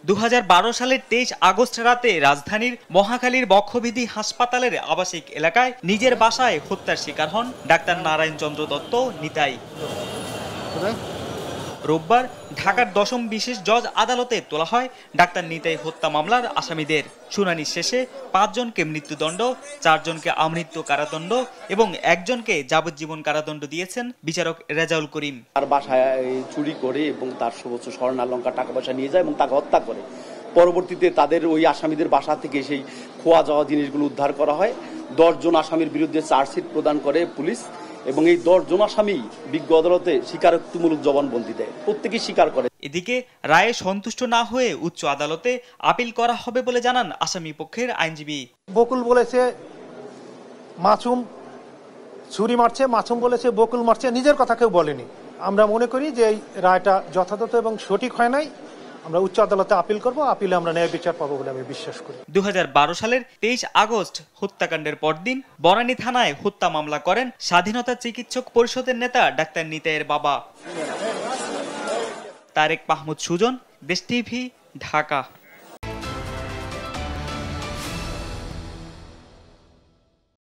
2012 সালের 23 আগস্ট রাতে রাজধানীর মহাখালীর বক্ষবিধি হাসপাতালের আবাসিক এলাকায় নিজের বাসায় হত্যার শিকার হন ডাক্তার নারায়ণ চন্দ্র দত্ত নিতাই। রোববার ঢাকার 10ম বিশেষ জজ আদালতে তোলা হয় ডাক্তার নিতাই হত্যা মামলার আসামিদের। শুনানি শেষে 5 জনকে মৃত্যুদণ্ড, 4 জনকে আমৃত্যু কারাদণ্ড এবং 1 জনকে যাবজ্জীবন কারাদণ্ড দিয়েছেন বিচারক রেজাউল করিম। তার বাসায় চুরি করে এবং তার সর্বোচ্চ স্বর্ণালংকার টাকা পয়সা নিয়ে যায় এবং তাকে হত্যা করে। পরবর্তীতে তাদের ওই আসামিদের বাসা থেকে সেই খোয়া যাওয়া জিনিসগুলো উদ্ধার করা হয়। 10 জন আসামির বিরুদ্ধে চার্জশিট প্রদান করে পুলিশ এবং এই 10 জন আসামি বিজ্ঞ আদালতে স্বীকারোক্তিমূলক জবানবন্দি দেয়। প্রত্যেকেই স্বীকার করে। এদিকে রায়ে সন্তুষ্ট না হয়ে উচ্চ আদালতে আপিল করা হবে বলে জানান আসামি পক্ষের আইনজীবী। বকুল বলেছে মাসুম ছুরি মারছে, মাসুম বলেছে বকুল মারছে, নিজের কথা কেউ বলেনি। আমরা মনে করি যে এই রায়টা যথাযথ এবং সঠিক হয় নাই। আমরা উচ্চ আদালতে আপিল করব, আপিলে আমরা ন্যায় বিচার পাবো বলে আমি বিশ্বাস করি। 2012 সালের 23 আগস্ট হত্যাকাণ্ডের পরদিন বনানী থানায় হত্যা মামলা করেন স্বাধীনতা চিকিৎসক পরিষদের নেতা ডাক্তার নিতাইয়ের বাবা। তারেক মাহমুদ সুজন, দেশ টিভি, ঢাকা।